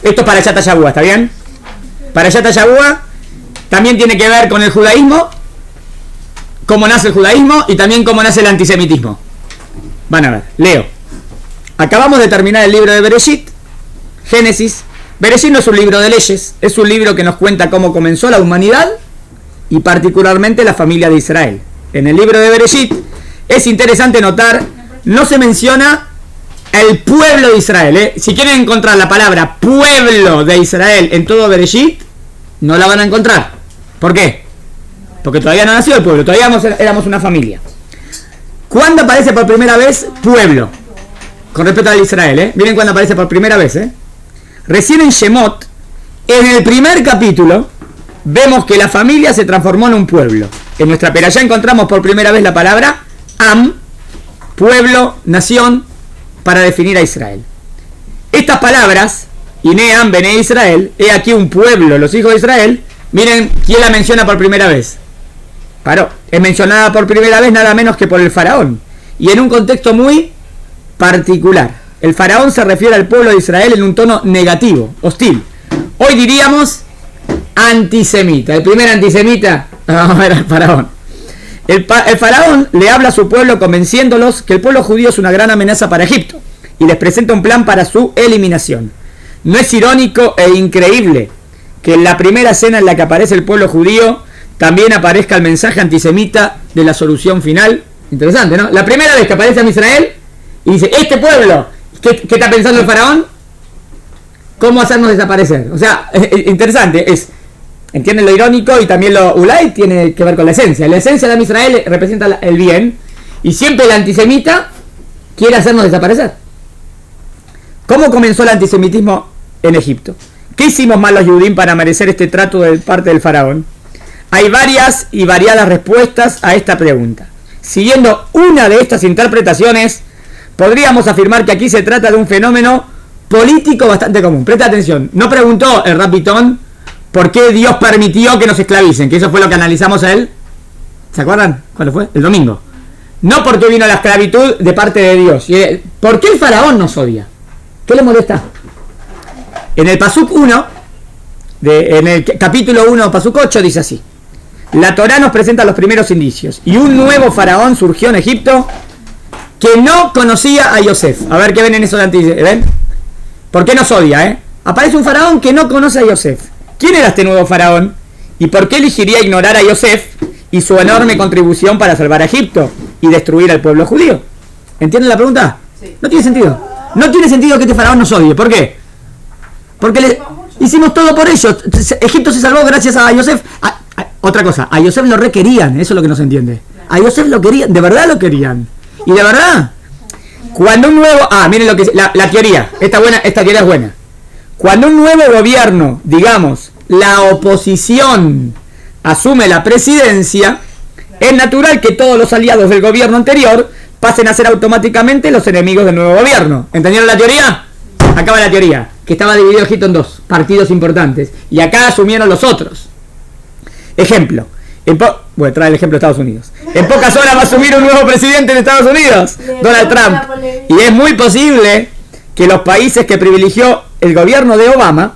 Esto es para Parashat HaShavua, ¿está bien? Parashat HaShavua también tiene que ver con el judaísmo, cómo nace el judaísmo y también cómo nace el antisemitismo. Van a ver, leo. Acabamos de terminar el libro de Bereshit, Génesis. Bereshit no es un libro de leyes, es un libro que nos cuenta cómo comenzó la humanidad y particularmente la familia de Israel. En el libro de Bereshit es interesante notar, no se menciona el pueblo de Israel. Si quieren encontrar la palabra pueblo de Israel en todo Bereshit, no la van a encontrar. ¿Por qué? Porque todavía no nació el pueblo, todavía éramos una familia. ¿Cuándo aparece por primera vez pueblo? Con respecto al Israel, miren cuándo aparece por primera vez, Recién en Shemot, en el primer capítulo, vemos que la familia se transformó en un pueblo. En nuestra perashá encontramos por primera vez la palabra Am, pueblo, nación, para definir a Israel. Estas palabras, Iné Am, Bené Israel, he aquí un pueblo, los hijos de Israel, miren quién la menciona por primera vez. Paró, es mencionada por primera vez nada menos que por el faraón, y en un contexto muy particular. El faraón se refiere al pueblo de Israel en un tono negativo, hostil. Hoy diríamos antisemita. El primer antisemita era el faraón. El faraón le habla a su pueblo convenciéndolos que el pueblo judío es una gran amenaza para Egipto y les presenta un plan para su eliminación. ¿No es irónico e increíble que en la primera escena en la que aparece el pueblo judío también aparezca el mensaje antisemita de la solución final? Interesante, ¿no? La primera vez que aparece a Israel y dice, este pueblo, ¿qué está pensando el faraón? ¿Cómo hacernos desaparecer? O sea, interesante, entienden lo irónico y también lo ulay tiene que ver con la esencia. La esencia de Israel representa el bien y siempre el antisemita quiere hacernos desaparecer. ¿Cómo comenzó el antisemitismo en Egipto? ¿Qué hicimos mal los judíos para merecer este trato de parte del faraón? Hay varias y variadas respuestas a esta pregunta. Siguiendo una de estas interpretaciones, podríamos afirmar que aquí se trata de un fenómeno político bastante común. Presta atención, no preguntó el Rapitón por qué Dios permitió que nos esclavicen, que eso fue lo que analizamos a él. ¿Se acuerdan? ¿Cuándo fue? El domingo. No por qué vino la esclavitud de parte de Dios. ¿Por qué el faraón nos odia? ¿Qué le molesta? En el Pasuk 1, en el capítulo 1, Pasuk 8, dice así. La Torá nos presenta los primeros indicios. Y un nuevo faraón surgió en Egipto que no conocía a Yosef. A ver qué ven en eso de antes. ¿Ven? ¿Por qué nos odia? Aparece un faraón que no conoce a Yosef. ¿Quién era este nuevo faraón? ¿Y por qué elegiría ignorar a Yosef y su enorme contribución para salvar a Egipto y destruir al pueblo judío? ¿Entienden la pregunta? Sí. No tiene sentido. No tiene sentido que este faraón nos odie. ¿Por qué? Porque hicimos todo por ellos. Egipto se salvó gracias a Yosef. Otra cosa, a Yosef lo requerían. Eso es lo que no se entiende. A Yosef lo querían, de verdad lo querían. Y de verdad, cuando un nuevo... miren lo que la teoría. Esta teoría es buena. Cuando un nuevo gobierno, digamos, la oposición asume la presidencia, es natural que todos los aliados del gobierno anterior pasen a ser automáticamente los enemigos del nuevo gobierno. ¿Entendieron la teoría? Acaba la teoría, que estaba dividido Egipto en dos partidos importantes, y acá asumieron los otros. Ejemplo. Voy a traer el ejemplo de Estados Unidos. En pocas horas va a asumir un nuevo presidente en Estados Unidos, Donald Trump. Y es muy posible que los países que privilegió el gobierno de Obama,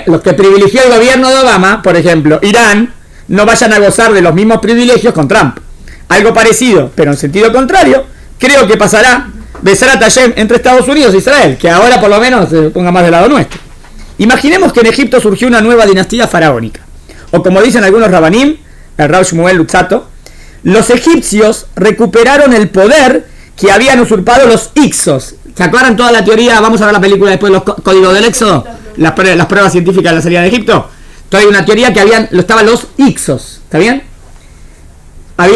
los que privilegió el gobierno de Obama, por ejemplo, Irán, no vayan a gozar de los mismos privilegios con Trump. Algo parecido, pero en sentido contrario, creo que pasará Besarat Hashem entre Estados Unidos e Israel, que ahora por lo menos se ponga más del lado nuestro. Imaginemos que en Egipto surgió una nueva dinastía faraónica. O como dicen algunos rabanim, el Rav Shmuel Luzzatto, los egipcios recuperaron el poder que habían usurpado los Ixos. ¿Se acuerdan toda la teoría? Vamos a ver la película después, los códigos del Éxodo, las pruebas científicas de la salida de Egipto. Entonces hay una teoría que estaban los Ixos, ¿está bien?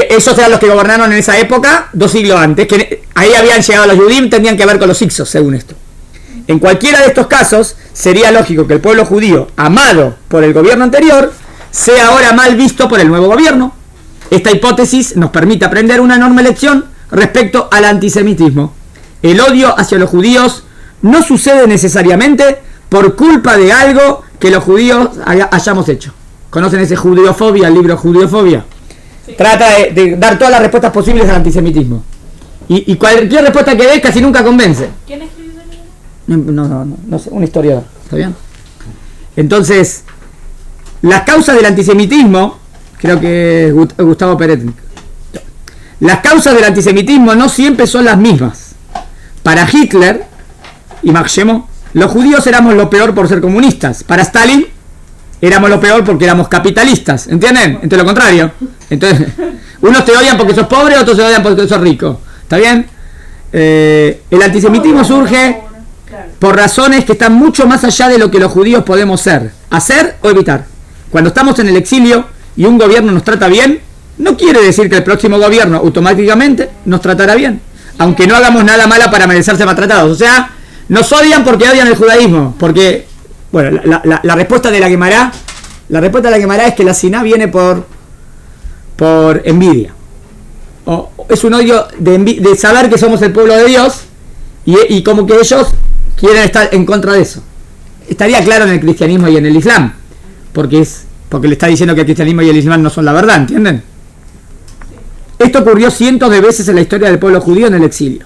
Esos eran los que gobernaron en esa época, 2 siglos antes, que ahí habían llegado los judíos, tenían que ver con los Ixos, según esto. En cualquiera de estos casos, sería lógico que el pueblo judío, amado por el gobierno anterior, sea ahora mal visto por el nuevo gobierno. Esta hipótesis nos permite aprender una enorme lección respecto al antisemitismo. El odio hacia los judíos no sucede necesariamente por culpa de algo que los judíos hayamos hecho. ¿Conocen ese Judeofobia, el libro Judeofobia? Sí. Trata de dar todas las respuestas posibles al antisemitismo. Y cualquier respuesta que des casi nunca convence. ¿Quién escribió el libro? No sé, un historiador, ¿está bien? Entonces, las causas del antisemitismo, creo que es Gustavo Peretnik. Las causas del antisemitismo no siempre son las mismas. Para Hitler y Maximo, los judíos éramos lo peor por ser comunistas. Para Stalin, éramos lo peor porque éramos capitalistas. ¿Entienden? Entre lo contrario. Entonces, unos te odian porque sos pobre, otros te odian porque sos rico. ¿Está bien? El antisemitismo surge por razones que están mucho más allá de lo que los judíos podemos ser, hacer o evitar. Cuando estamos en el exilio y un gobierno nos trata bien, no quiere decir que el próximo gobierno automáticamente nos tratará bien, aunque no hagamos nada malo para merecer ser maltratados. O sea, nos odian porque odian el judaísmo, porque, bueno, la respuesta de la Guemará, es que la siná viene por envidia. O es un odio de saber que somos el pueblo de Dios y como que ellos quieren estar en contra de eso. Estaría claro en el cristianismo y en el islam, porque le está diciendo que el cristianismo y el islam no son la verdad, ¿entienden? Esto ocurrió cientos de veces en la historia del pueblo judío en el exilio.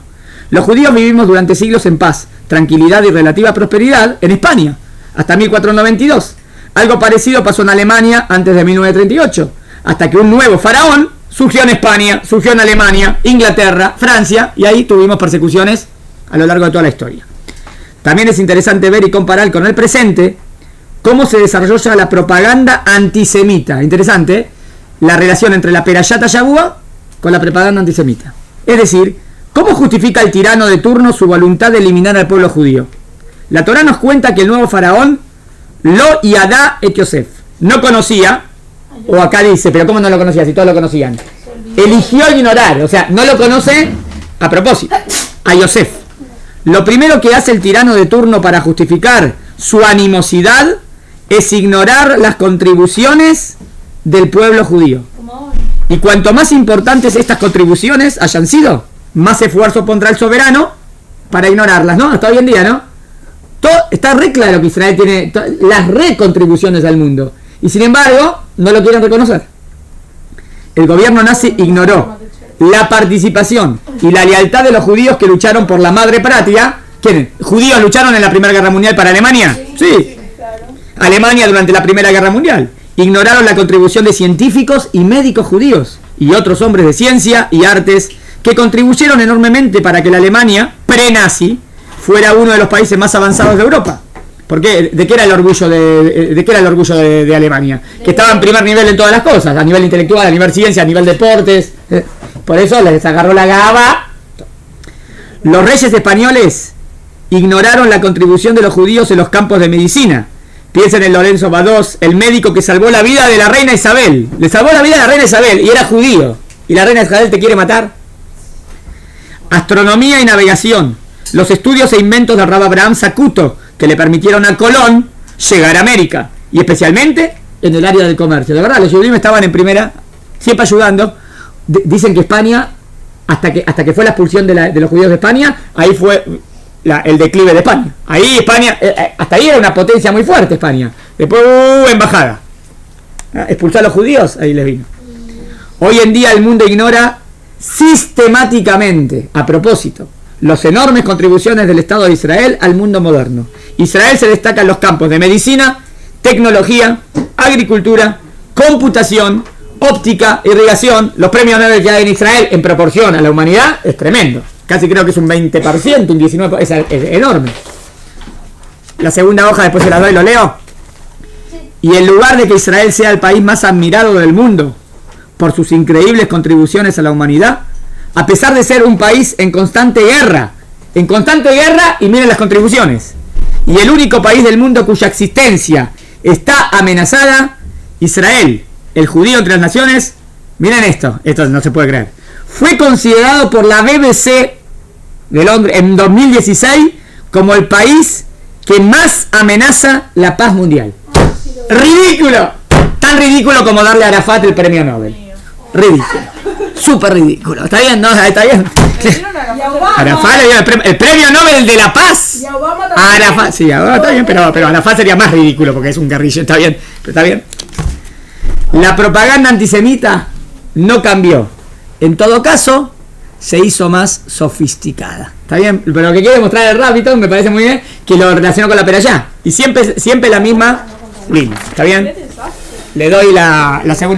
Los judíos vivimos durante siglos en paz, tranquilidad y relativa prosperidad en España, hasta 1492. Algo parecido pasó en Alemania antes de 1938, hasta que un nuevo faraón surgió en España, surgió en Alemania, Inglaterra, Francia, y ahí tuvimos persecuciones a lo largo de toda la historia. También es interesante ver y comparar con el presente cómo se desarrolla la propaganda antisemita. Interesante, la relación entre la Perayat Shavua con la propaganda antisemita. Es decir, ¿cómo justifica el tirano de turno su voluntad de eliminar al pueblo judío? La Torá nos cuenta que el nuevo faraón Lo Yadá et Yosef no conocía, o acá dice, pero ¿cómo no lo conocía si todos lo conocían? Eligió ignorar, o sea, no lo conoce a propósito, a Yosef. Lo primero que hace el tirano de turno para justificar su animosidad es ignorar las contribuciones del pueblo judío. Y cuanto más importantes estas contribuciones hayan sido, más esfuerzo pondrá el soberano para ignorarlas, ¿no? Hasta hoy en día, ¿no? Todo, está re claro que Israel tiene las recontribuciones al mundo. Y sin embargo, no lo quieren reconocer. El gobierno nazi ignoró la participación y la lealtad de los judíos que lucharon por la madre patria. ¿Quiénes? ¿Judíos lucharon en la Primera Guerra Mundial para Alemania? Sí. Alemania durante la Primera Guerra Mundial. Ignoraron la contribución de científicos y médicos judíos y otros hombres de ciencia y artes que contribuyeron enormemente para que la Alemania pre-nazi fuera uno de los países más avanzados de Europa. ¿Por qué? ¿De qué era el orgullo de Alemania? Que estaba en primer nivel en todas las cosas, a nivel intelectual, a nivel ciencia, a nivel deportes. Por eso les agarró la gaba. Los reyes españoles ignoraron la contribución de los judíos en los campos de medicina. Piensen en Lorenzo Badoz, el médico que salvó la vida de la reina Isabel. Le salvó la vida a la reina Isabel y era judío. ¿Y la reina Isabel te quiere matar? Astronomía y navegación. Los estudios e inventos de Rab Abraham Zacuto, que le permitieron a Colón llegar a América. Y especialmente en el área del comercio. De verdad, los judíos estaban en primera, siempre ayudando. Dicen que España, hasta que fue la expulsión de los judíos de España, ahí fue el declive de España. Ahí España, hasta ahí era una potencia muy fuerte España. Después embajada. Expulsar a los judíos, ahí les vino. Hoy en día el mundo ignora sistemáticamente, a propósito, las enormes contribuciones del Estado de Israel al mundo moderno. Israel se destaca en los campos de medicina, tecnología, agricultura, computación, óptica, irrigación. Los premios Nobel que hay en Israel en proporción a la humanidad es tremendo. Casi creo que es un 20%, un 19%, es enorme. La segunda hoja, después se la doy y lo leo. Y en lugar de que Israel sea el país más admirado del mundo por sus increíbles contribuciones a la humanidad, a pesar de ser un país en constante guerra, y miren las contribuciones, y el único país del mundo cuya existencia está amenazada, Israel, el judío entre las naciones, miren esto no se puede creer, fue considerado por la BBC de Londres en 2016 como el país que más amenaza la paz mundial. ¡Ridículo! Tan ridículo como darle a Arafat el premio Nobel. Ridículo. Súper ridículo. ¿Está bien? ¿No? ¿Está bien? Arafat le dio el premio Nobel de la paz. Y a Obama también. Arafat, sí, Obama está bien, pero Arafat sería más ridículo porque es un guerrillero. Está bien, pero está bien. La propaganda antisemita no cambió. En todo caso, se hizo más sofisticada. ¿Está ¿Está bien? Pero lo que quiere mostrar el Rabbiton me parece muy bien que lo relacionó con la perashá. Y siempre la misma línea. ¿Está bien? Le doy la segunda.